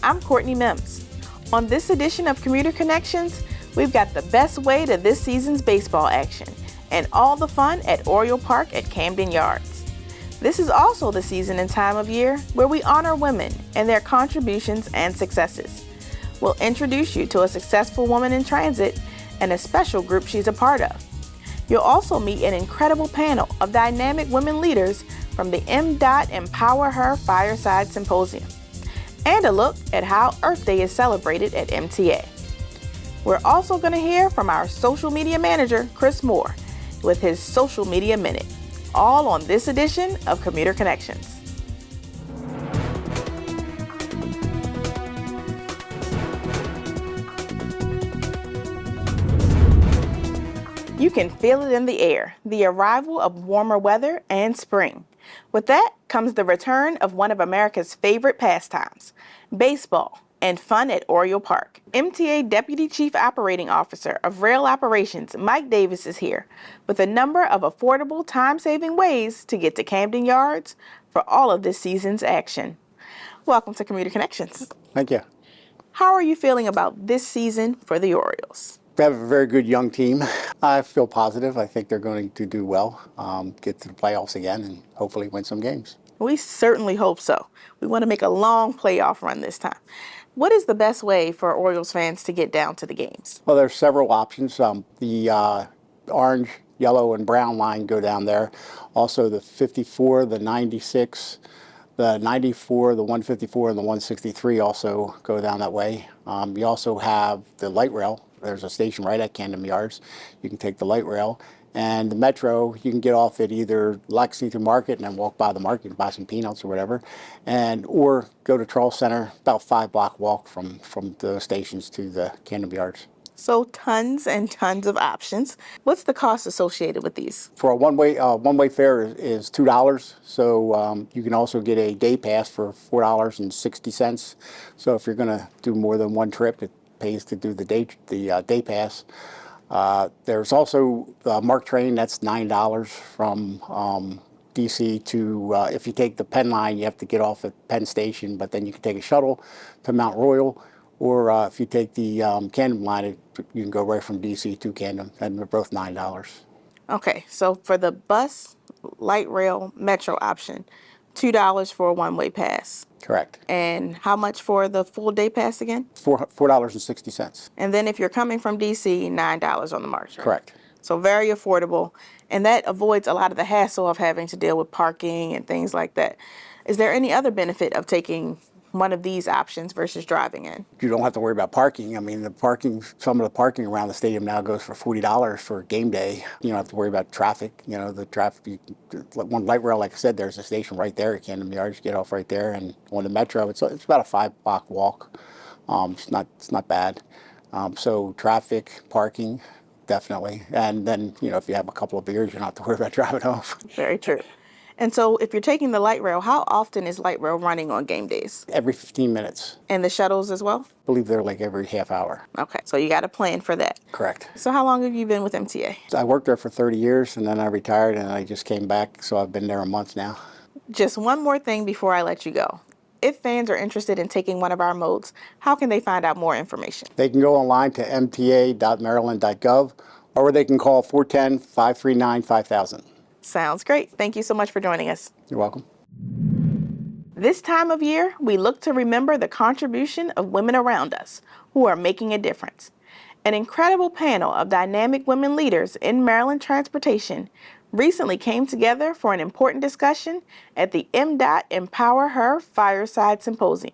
I'm Courtney Mims. On this edition of Commuter Connections, we've got the best way to this season's baseball action and all the fun at Oriole Park at Camden Yards. This is also the season and time of year where we honor women and their contributions and successes. We'll introduce you to a successful woman in transit and a special group she's a part of. You'll also meet an incredible panel of dynamic women leaders from the MDOT Empower Her Fireside Symposium, and a look at how Earth Day is celebrated at MTA. We're also going to hear from our social media manager, Chris Moore, with his Social Media Minute, all on this edition of Commuter Connections. You can feel it in the air, the arrival of warmer weather and spring. With that comes the return of one of America's favorite pastimes, baseball and fun at Oriole Park. MTA Deputy Chief Operating Officer of Rail Operations, Mike Davis, is here with a number of affordable, time-saving ways to get to Camden Yards for all of this season's action. Welcome to Commuter Connections. Thank you. How are you feeling about this season for the Orioles? We have a very good young team. I feel positive. I think they're going to do well, get to the playoffs again, and hopefully win some games. We certainly hope so. We want to make a long playoff run this time. What is the best way for Orioles fans to get down to the games? Well, there's several options. The orange, yellow, and brown line go down there. Also, the 54, the 96, the 94, the 154, and the 163 also go down that way. You also have the light rail. There's a station right at Camden Yards. You can take the light rail. And the Metro, you can get off at either Lexington Market and then walk by the market and buy some peanuts or whatever, or go to Charles Center, about 5-block walk from the stations to the Camden Yards. So tons and tons of options. What's the cost associated with these? For a one-way fare is $2. So you can also get a day pass for $4.60. So if you're going to do more than one trip, it pays to do the day pass. There's also the MARC train, that's $9 from DC to, if you take the Penn line, you have to get off at Penn Station, but then you can take a shuttle to Mount Royal, or if you take the Camden line, you can go right from DC to Camden, and they're both $9. Okay, so for the bus, light rail, Metro option, $2 for a one-way pass. Correct. And how much for the full day pass again? $4.60. And then if you're coming from DC, $9 on the MARC train. Correct. So very affordable, and that avoids a lot of the hassle of having to deal with parking and things like that. Is there any other benefit of taking one of these options versus driving in? You don't have to worry about parking. I mean, some of the parking around the stadium now goes for $40 for game day. You don't have to worry about traffic. You know, the traffic, one light rail, like I said, there's a station right there at Camden Yards. You get off right there, and on the Metro, it's about a 5-block walk. It's not bad. So traffic, parking, definitely. And then, if you have a couple of beers, you don't have to worry about driving home. Very true. And so if you're taking the light rail, how often is light rail running on game days? Every 15 minutes. And the shuttles as well? I believe they're like every half hour. Okay, so you got to plan for that. Correct. So how long have you been with MTA? I worked there for 30 years, and then I retired, and I just came back, so I've been there a month now. Just one more thing before I let you go. If fans are interested in taking one of our modes, how can they find out more information? They can go online to mta.maryland.gov, or they can call 410-539-5000. Sounds great. Thank you so much for joining us. You're welcome. This time of year, we look to remember the contribution of women around us who are making a difference. An incredible panel of dynamic women leaders in Maryland transportation recently came together for an important discussion at the MDOT Empower Her Fireside Symposium.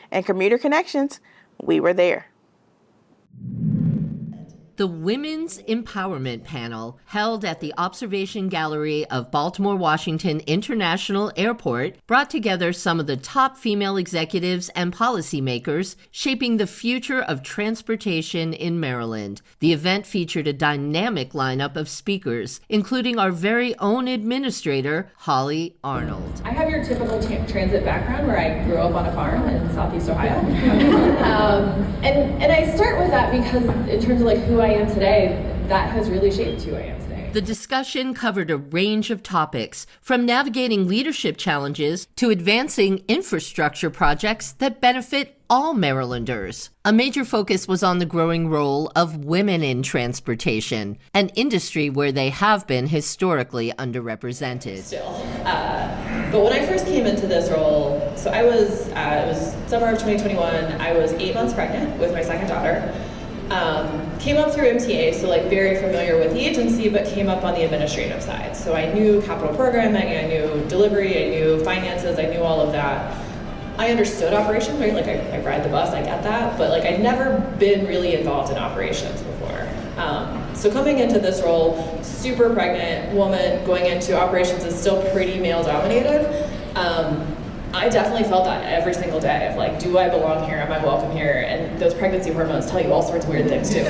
And Commuter Connections, we were there. The Women's Empowerment Panel, held at the Observation Gallery of Baltimore Washington International Airport, brought together some of the top female executives and policymakers shaping the future of transportation in Maryland. The event featured a dynamic lineup of speakers, including our very own administrator, Holly Arnold. I have your typical transit background where I grew up on a farm in Southeast Ohio. And I start with that because in terms of like who I am today, that has really shaped who I am today. The discussion covered a range of topics, from navigating leadership challenges to advancing infrastructure projects that benefit all Marylanders. A major focus was on the growing role of women in transportation, an industry where they have been historically underrepresented. Still. But when I first came into this role, so it was summer of 2021, I was 8 months pregnant with my second daughter. Came up through MTA, so like very familiar with the agency, but came up on the administrative side. So I knew capital programming, I knew delivery, I knew finances, I knew all of that. I understood operations, right? Like I ride the bus, I get that, but like I'd never been really involved in operations before. So coming into this role, super pregnant woman, going into operations is still pretty male dominated. I definitely felt that every single day of like, do I belong here? Am I welcome here? And those pregnancy hormones tell you all sorts of weird things too.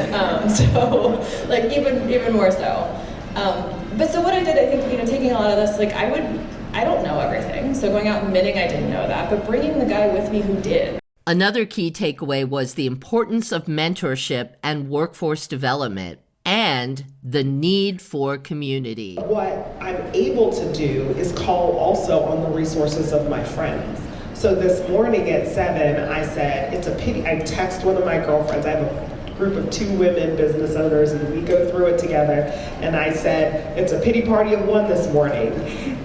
So like even more so. But so what I did, I think, taking a lot of this, like I don't know everything. So going out and admitting I didn't know that, but bringing the guy with me who did. Another key takeaway was the importance of mentorship and workforce development, and the need for community. What I'm able to do is call also on the resources of my friends. So this morning at 7, I said, it's a pity. I text one of my girlfriends. I have a group of 2 women business owners, and we go through it together. And I said, it's a pity party of 1 this morning.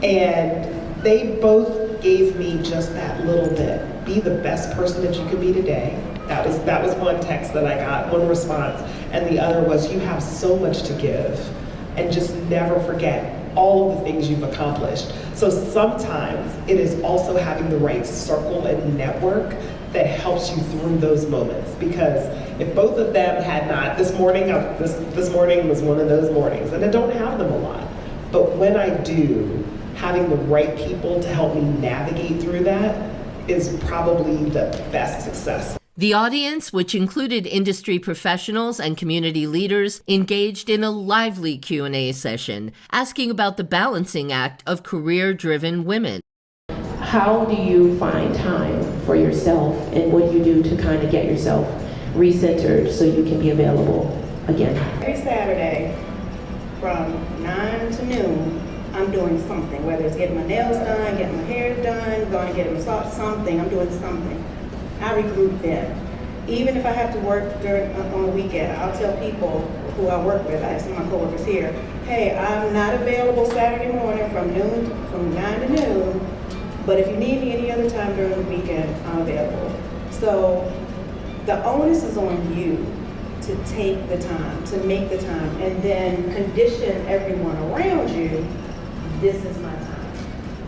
And they both gave me just that little bit. Be the best person that you could be today. That was one text that I got, one response. And the other was, you have so much to give, and just never forget all of the things you've accomplished. So sometimes it is also having the right circle and network that helps you through those moments. Because if both of them had not, this morning was one of those mornings, and I don't have them a lot. But when I do, having the right people to help me navigate through that is probably the best success. The audience, which included industry professionals and community leaders, engaged in a lively Q&A session, asking about the balancing act of career-driven women. How do you find time for yourself, and what do you do to kind of get yourself recentered so you can be available again? Every Saturday from 9 to noon, I'm doing something, whether it's getting my nails done, getting my hair done, going to get a massage, something, I'm doing something. I regroup then. Even if I have to work on a weekend, I'll tell people who I work with, I have some of my coworkers here, hey, I'm not available Saturday morning from 9 to noon, but if you need me any other time during the weekend, I'm available. So the onus is on you to take the time, to make the time, and then condition everyone around you, this is my time.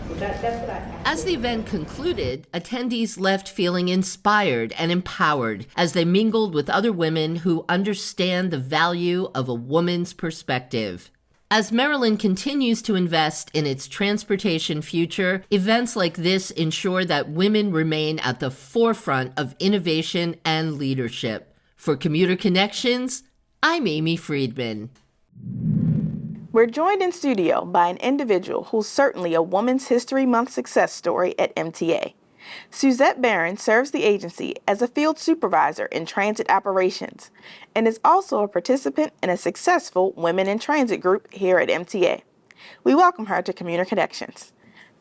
So that's what I As the event concluded, attendees left feeling inspired and empowered as they mingled with other women who understand the value of a woman's perspective. As Maryland continues to invest in its transportation future, events like this ensure that women remain at the forefront of innovation and leadership. For Commuter Connections, I'm Amy Friedman. We're joined in studio by an individual who's certainly a Women's History Month success story at MTA. Suzette Barron serves the agency as a field supervisor in transit operations and is also a participant in a successful Women in Transit group here at MTA. We welcome her to Commuter Connections.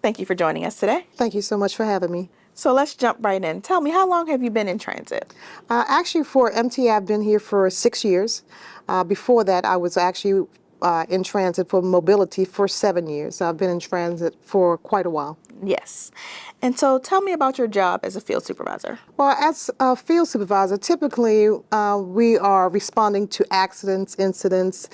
Thank you for joining us today. Thank you so much for having me. So let's jump right in. Tell me, how long have you been in transit? Actually, for MTA, I've been here for 6 years. Before that, I was actually in transit for mobility for 7 years. I've been in transit for quite a while. Yes. And so tell me about your job as a field supervisor. Well, as a field supervisor, typically we are responding to accidents, incidents,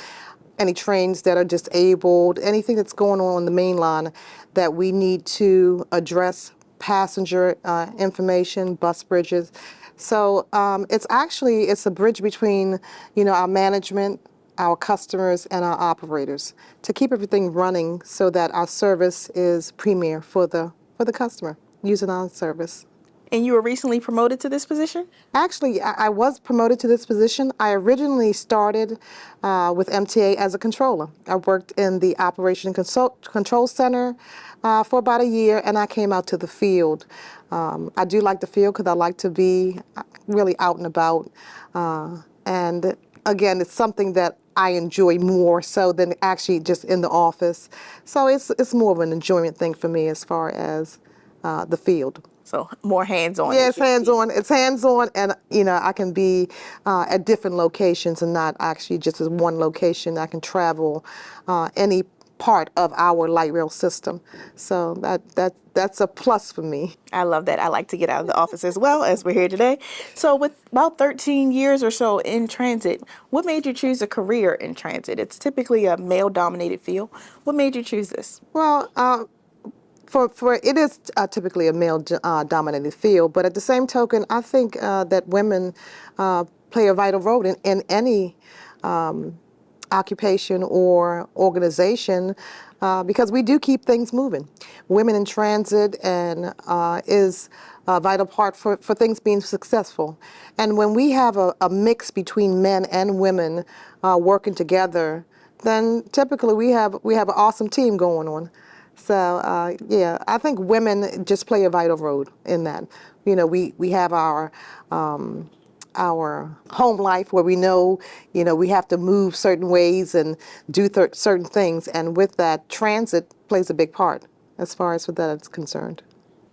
any trains that are disabled, anything that's going on the main line that we need to address, passenger information, bus bridges. So it's a bridge between, our management, our customers, and our operators to keep everything running so that our service is premier for the customer using our service. And you were recently promoted to this position? Actually, I was promoted to this position. I originally started with MTA as a controller. I worked in the Operation Control Center for about a year, and I came out to the field. I do like the field because I like to be really out and about. And again, it's something that I enjoy more so than actually just in the office. So it's more of an enjoyment thing for me as far as the field. So more hands-on. Yeah, it's hands-on. It's hands-on, and I can be at different locations and not actually just as one location. I can travel any part of our light rail system. So that's a plus for me. I love that. I like to get out of the office as well, as we're here today. So with about 13 years or so in transit, what made you choose a career in transit? It's typically a male-dominated field. What made you choose this? Well, for it is typically a male dominated field, but at the same token, I think that women play a vital role in any occupation or organization because we do keep things moving. Women in transit and is a vital part for things being successful. And when we have a mix between men and women working together, then typically we have an awesome team going on. So yeah, I think women just play a vital role in that. We have our home life where we know, we have to move certain ways and do certain things, and with that, transit plays a big part as far as that is concerned.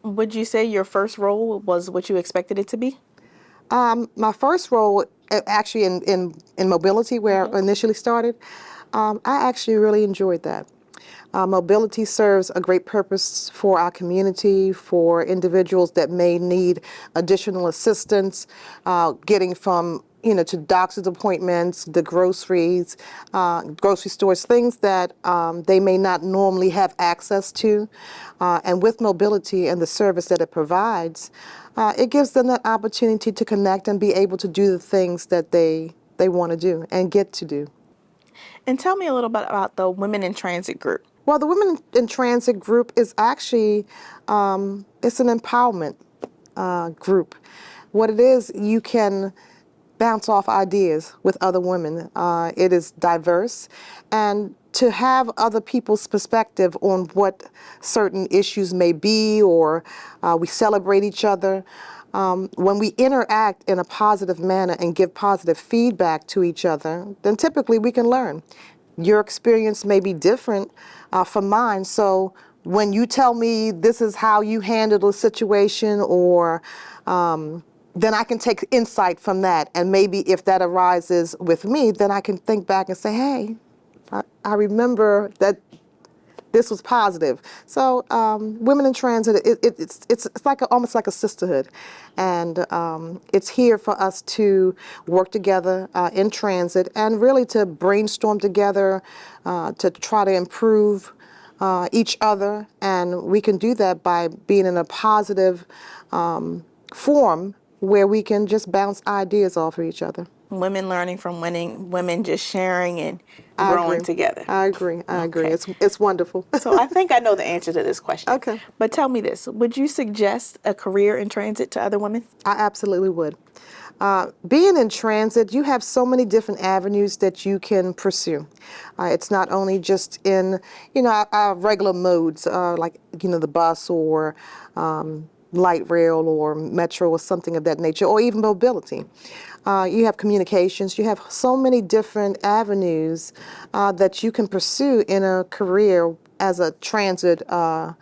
Would you say your first role was what you expected it to be? My first role, actually in mobility, where I initially started, I actually really enjoyed that. Mobility serves a great purpose for our community, for individuals that may need additional assistance, getting from to doctor's appointments, the groceries, grocery stores, things that they may not normally have access to. And with mobility and the service that it provides, it gives them that opportunity to connect and be able to do the things that they want to do and get to do. And tell me a little bit about the Women in Transit group. Well, the Women in Transit group is actually, it's an empowerment group. What it is, you can bounce off ideas with other women. It is diverse, and to have other people's perspective on what certain issues may be, or we celebrate each other. When we interact in a positive manner and give positive feedback to each other, then typically we can learn. Your experience may be different from mine, so when you tell me this is how you handled a situation, or then I can take insight from that, and maybe if that arises with me, then I can think back and say, hey, I remember that this was positive. So Women in Transit, it's like almost like a sisterhood, and it's here for us to work together in transit and really to brainstorm together to try to improve each other, and we can do that by being in a positive forum where we can just bounce ideas off of each other. Women learning from women just sharing and growing together. I agree. It's wonderful. So I think I know the answer to this question. Okay. But tell me this, would you suggest a career in transit to other women? I absolutely would. Being in transit, you have so many different avenues that you can pursue. It's not only just in, our regular modes, like, the bus or light rail or metro or something of that nature, or even mobility. You have communications. You have so many different avenues that you can pursue in a career as a transit, a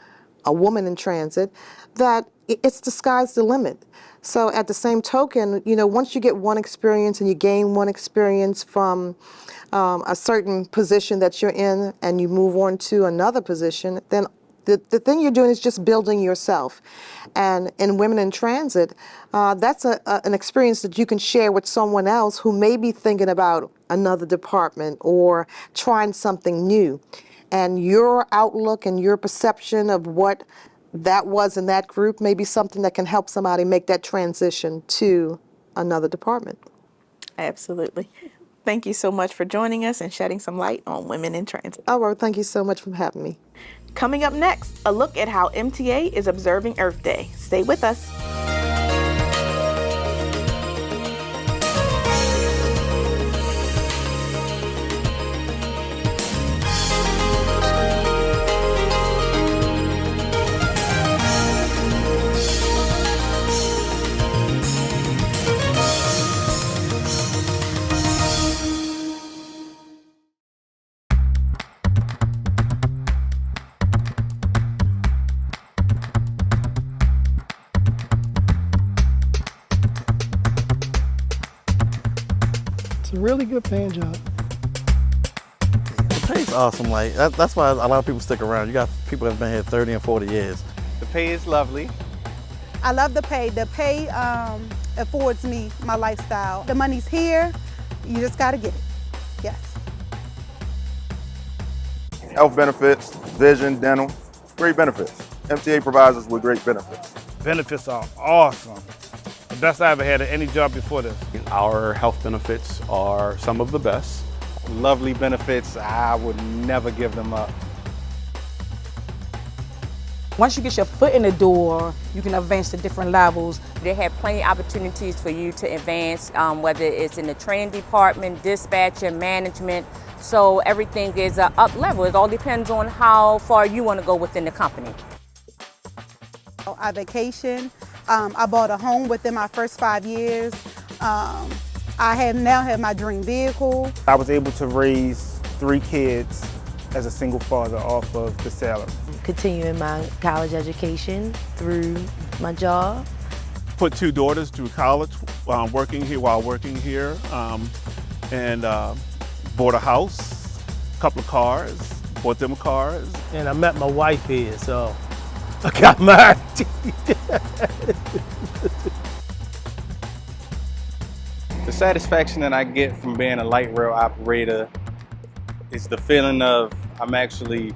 woman in transit, that it's the sky's the limit. So at the same token, once you get one experience and you gain one experience from a certain position that you're in and you move on to another position, then the thing you're doing is just building yourself. And in Women in Transit, that's an experience that you can share with someone else who may be thinking about another department or trying something new. And your outlook and your perception of what that was in that group may be something that can help somebody make that transition to another department. Absolutely. Thank you so much for joining us and shedding some light on Women in Transit. Oh, well, thank you so much for having me. Coming up next, a look at how MTA is observing Earth Day. Stay with us. It's a really good paying job. The pay's awesome. Like that's why a lot of people stick around. You got people that have been here 30 and 40 years. The pay is lovely. I love the pay. The pay affords me my lifestyle. The money's here. You just got to get it. Yes. Health benefits, vision, dental, great benefits. MTA provides us with great benefits. Benefits are awesome. The best I ever had at any job before this. Our health benefits are some of the best. Lovely benefits. I would never give them up. Once you get your foot in the door, you can advance to different levels. They have plenty of opportunities for you to advance, whether it's in the training department, dispatching, management. So everything is up level. It all depends on how far you want to go within the company. I vacation. I bought a home within my first 5 years. I now have my dream vehicle. I was able to raise 3 kids as a single father off of the salary. Continuing my college education through my job. Put 2 daughters through college working here, and bought a house, a couple of cars, bought them cars. And I met my wife here, so I got married. The satisfaction that I get from being a light rail operator is the feeling of I'm actually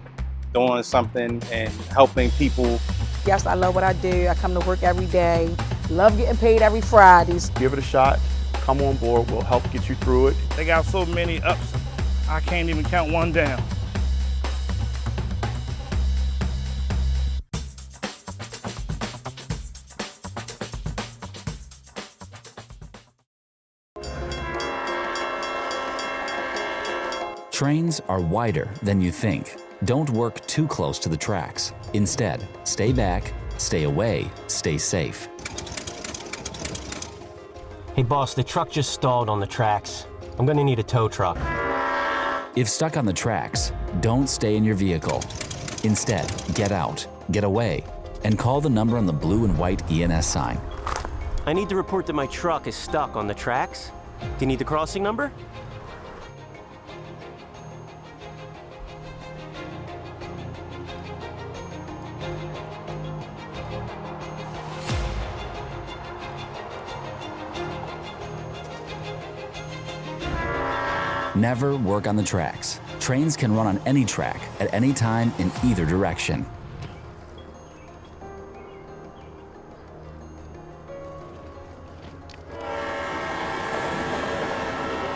doing something and helping people. Yes, I love what I do. I come to work every day. Love getting paid every Fridays. Give it a shot. Come on board. We'll help get you through it. They got so many ups, I can't even count one down. Trains are wider than you think. Don't work too close to the tracks. Instead, stay back, stay away, stay safe. Hey boss, the truck just stalled on the tracks. I'm gonna need a tow truck. If stuck on the tracks, don't stay in your vehicle. Instead, get out, get away, and call the number on the blue and white ENS sign. I need to report that my truck is stuck on the tracks. Do you need the crossing number? Never work on the tracks. Trains can run on any track at any time in either direction.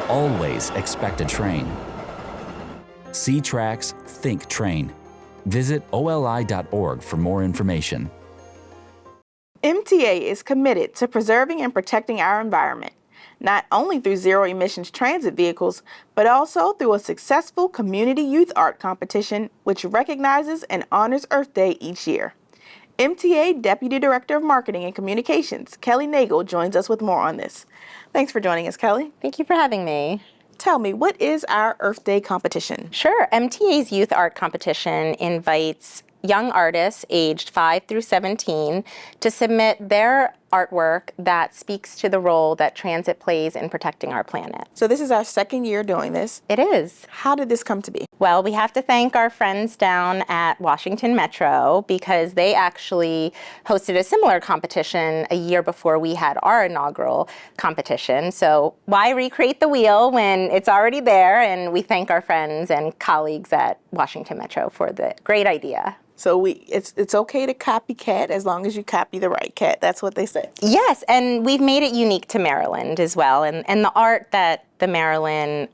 Always expect a train. See tracks, think train. Visit oli.org for more information. MTA is committed to preserving and protecting our environment, not only through zero-emissions transit vehicles, but also through a successful community youth art competition which recognizes and honors Earth Day each year. MTA Deputy Director of Marketing and Communications, Kelly Nagel, joins us with more on this. Thanks for joining us, Kelly. Thank you for having me. Tell me, what is our Earth Day competition? Sure. MTA's youth art competition invites young artists aged 5 through 17 to submit their artwork that speaks to the role that transit plays in protecting our planet. So this is our second year doing this. It is. How did this come to be? Well, we have to thank our friends down at Washington Metro because they actually hosted a similar competition a year before we had our inaugural competition. So why recreate the wheel when it's already there? And we thank our friends and colleagues at Washington Metro for the great idea. So it's okay to copycat as long as you copy the right cat. That's what they say. Yes, and we've made it unique to Maryland as well. And the art that the Maryland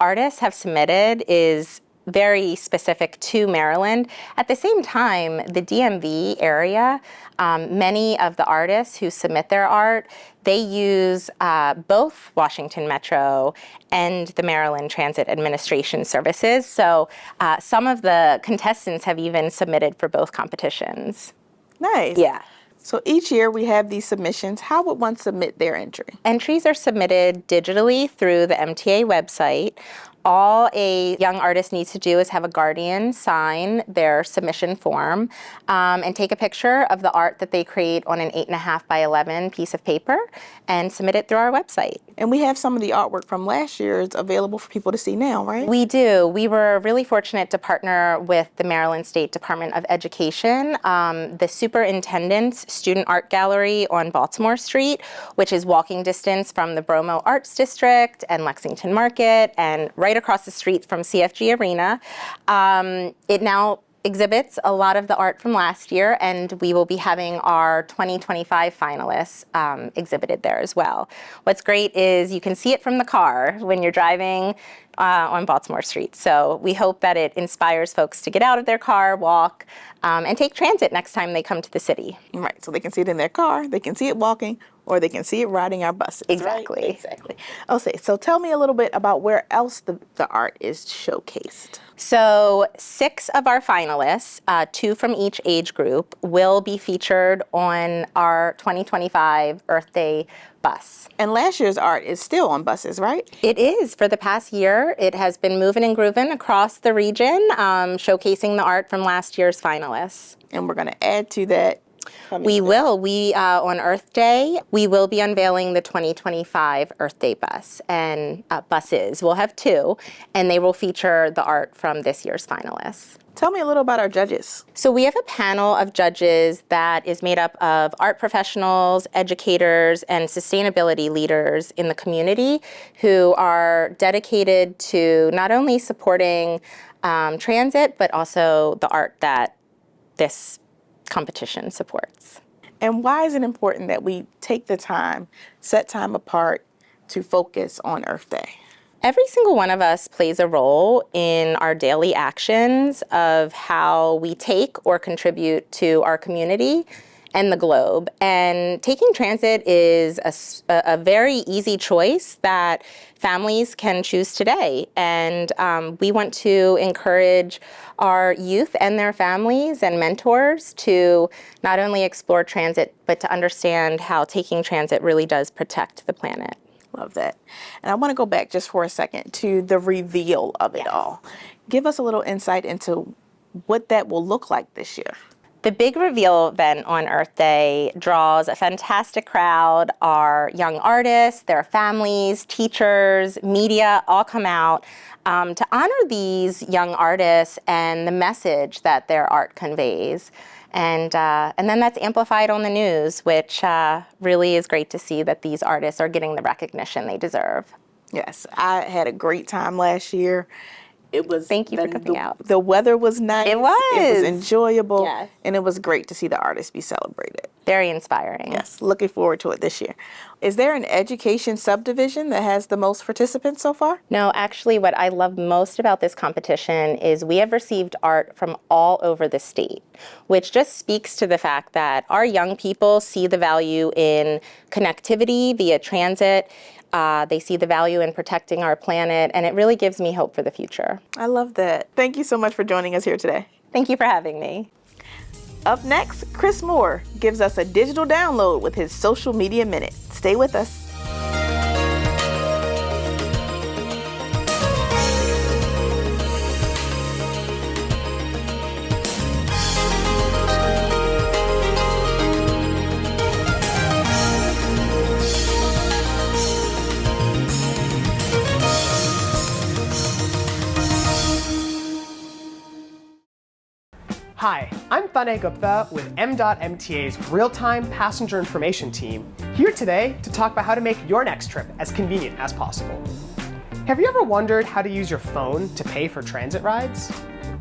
artists have submitted is very specific to Maryland. At the same time, the DMV area, many of the artists who submit their art, they use both Washington Metro and the Maryland Transit Administration services. So some of the contestants have even submitted for both competitions. Nice. Yeah. So each year we have these submissions. How would one submit their entry? Entries are submitted digitally through the MTA website, All a young artist needs to do is have a guardian sign their submission form and take a picture of the art that they create on an 8.5 by 11 piece of paper and submit it through our website. And we have some of the artwork from last year is available for people to see now, right? We do. We were really fortunate to partner with the Maryland State Department of Education, the superintendent's student art gallery on Baltimore Street, which is walking distance from the Bromo Arts District and Lexington Market and right across the street from CFG Arena. It now exhibits a lot of the art from last year, and we will be having our 2025 finalists exhibited there as well. What's great is you can see it from the car when you're driving on Baltimore Street. So we hope that it inspires folks to get out of their car, walk, and take transit next time they come to the city. Right, so they can see it in their car, they can see it walking, or they can see it riding our buses. Exactly. Right? Exactly. Okay, so tell me a little bit about where else the art is showcased. So 6 of our finalists, 2 from each age group, will be featured on our 2025 Earth Day bus. And last year's art is still on buses, right? It is. For the past year, it has been moving and grooving across the region, showcasing the art from last year's finalists. And we're going to add to that. We will. On Earth Day, we will be unveiling the 2025 Earth Day bus and buses. We'll have 2, and they will feature the art from this year's finalists. Tell me a little about our judges. So we have a panel of judges that is made up of art professionals, educators, and sustainability leaders in the community who are dedicated to not only supporting transit, but also the art that this competition supports. And why is it important that we take the time, set time apart to focus on Earth Day? Every single one of us plays a role in our daily actions of how we take or contribute to our community and the globe. And taking transit is a very easy choice that families can choose today. And we want to encourage our youth and their families and mentors to not only explore transit, but to understand how taking transit really does protect the planet. Love that. And I want to go back just for a second to the reveal of it all. Give us a little insight into what that will look like this year. The big reveal event on Earth Day draws a fantastic crowd. Our young artists, their families, teachers, media all come out to honor these young artists and the message that their art conveys. And then that's amplified on the news, which really is great to see that these artists are getting the recognition they deserve. Yes, I had a great time last year. It was. Thank you for coming out. The weather was nice. It was. It was enjoyable. Yes. And it was great to see the artists be celebrated. Very inspiring. Yes, looking forward to it this year. Is there an education subdivision that has the most participants so far? No, actually what I love most about this competition is we have received art from all over the state, which just speaks to the fact that our young people see the value in connectivity via transit. They see the value in protecting our planet, and it really gives me hope for the future. I love that. Thank you so much for joining us here today. Thank you for having me. Up next, Chris Moore gives us a digital download with his social media minute. Stay with us. Hi, I'm Tanay Gupta with M.MTA's real-time passenger information team, here today to talk about how to make your next trip as convenient as possible. Have you ever wondered how to use your phone to pay for transit rides?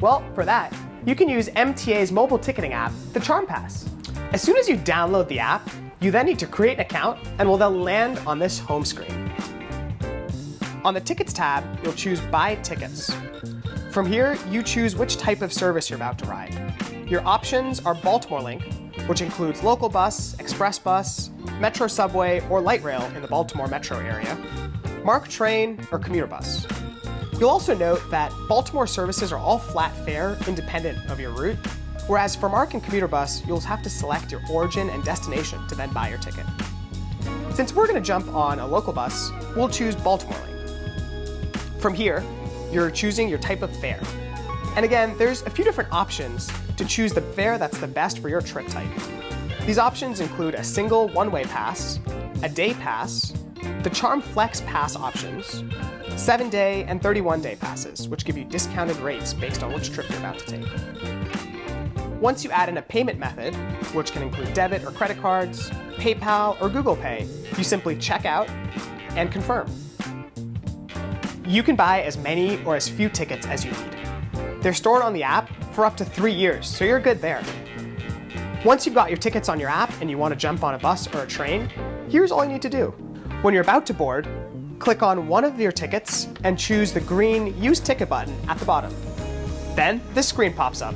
Well, for that, you can use MTA's mobile ticketing app, the Charm Pass. As soon as you download the app, you then need to create an account and will then land on this home screen. On the Tickets tab, you'll choose Buy Tickets. From here, you choose which type of service you're about to ride. Your options are Baltimore Link, which includes local bus, express bus, metro subway, or light rail in the Baltimore metro area, MARC train, or commuter bus. You'll also note that Baltimore services are all flat fare, independent of your route, whereas for MARC and commuter bus, you'll have to select your origin and destination to then buy your ticket. Since we're going to jump on a local bus, we'll choose Baltimore Link. From here, you're choosing your type of fare. And again, there's a few different options to choose the fare that's the best for your trip type. These options include a single one-way pass, a day pass, the Charm Flex Pass options, 7-day and 31-day passes, which give you discounted rates based on which trip you're about to take. Once you add in a payment method, which can include debit or credit cards, PayPal, or Google Pay, you simply check out and confirm. You can buy as many or as few tickets as you need. They're stored on the app for up to 3 years, so you're good there. Once you've got your tickets on your app and you want to jump on a bus or a train, here's all you need to do. When you're about to board, click on one of your tickets and choose the green Use Ticket button at the bottom. Then this screen pops up.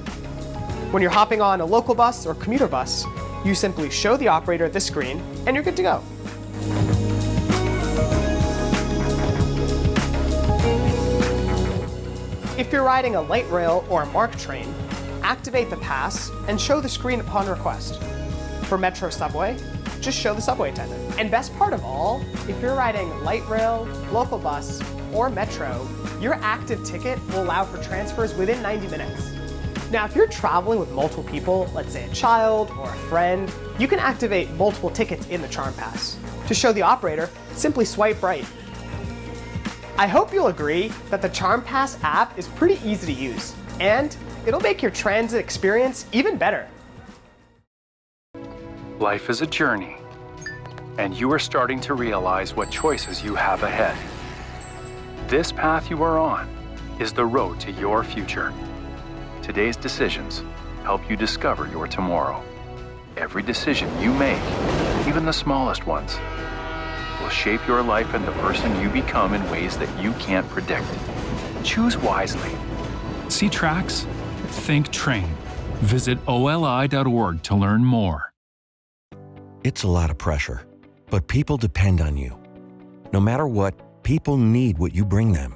When you're hopping on a local bus or commuter bus, you simply show the operator this screen and you're good to go. If you're riding a light rail or a MARC train, activate the pass and show the screen upon request. For Metro Subway, just show the subway attendant. And best part of all, if you're riding light rail, local bus, or Metro, your active ticket will allow for transfers within 90 minutes. Now, if you're traveling with multiple people, let's say a child or a friend, you can activate multiple tickets in the Charm Pass. To show the operator, simply swipe right. I hope you'll agree that the Charm Pass app is pretty easy to use, and it'll make your transit experience even better. Life is a journey, and you are starting to realize what choices you have ahead. This path you are on is the road to your future. Today's decisions help you discover your tomorrow. Every decision you make, even the smallest ones, will shape your life and the person you become in ways that you can't predict. Choose wisely. See tracks? Think train. Visit oli.org to learn more. It's a lot of pressure, but people depend on you. No matter what, people need what you bring them.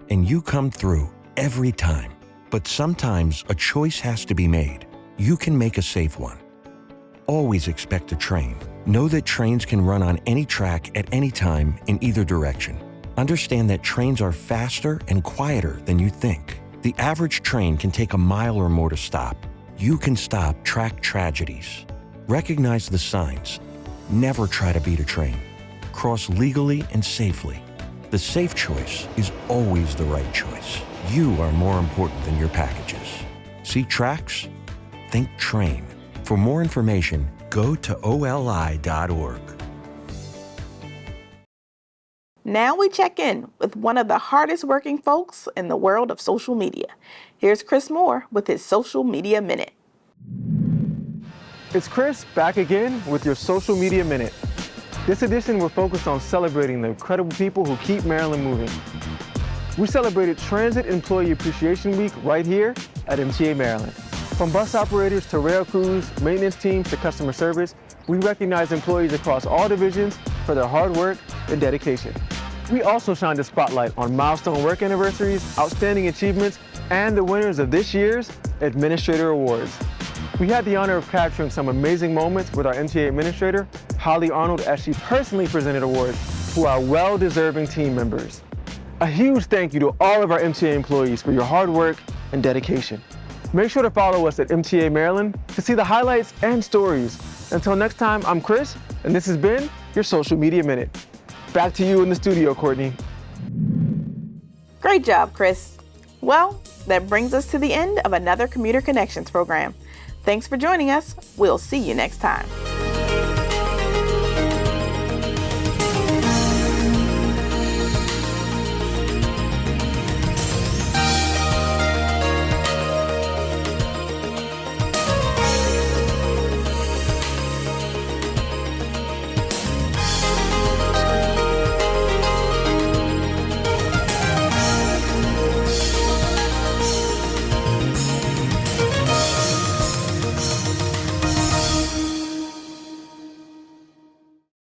And you come through every time. But sometimes a choice has to be made. You can make a safe one. Always expect a train. Know that trains can run on any track at any time in either direction. Understand that trains are faster and quieter than you think. The average train can take a mile or more to stop. You can stop track tragedies. Recognize the signs. Never try to beat a train. Cross legally and safely. The safe choice is always the right choice. You are more important than your packages. See tracks? Think train. For more information, go to oli.org. Now we check in with one of the hardest working folks in the world of social media. Here's Chris Moore with his Social Media Minute. It's Chris back again with your Social Media Minute. This edition, we're focused on celebrating the incredible people who keep Maryland moving. We celebrated Transit Employee Appreciation Week right here at MTA Maryland. From bus operators to rail crews, maintenance teams to customer service, we recognize employees across all divisions for their hard work and dedication. We also shined a spotlight on milestone work anniversaries, outstanding achievements, and the winners of this year's Administrator Awards. We had the honor of capturing some amazing moments with our MTA Administrator, Holly Arnold, as she personally presented awards to our well-deserving team members. A huge thank you to all of our MTA employees for your hard work and dedication. Make sure to follow us at MTA Maryland to see the highlights and stories. Until next time, I'm Chris, and this has been your Social Media Minute. Back to you in the studio, Courtney. Great job, Chris. Well, that brings us to the end of another Commuter Connections program. Thanks for joining us. We'll see you next time.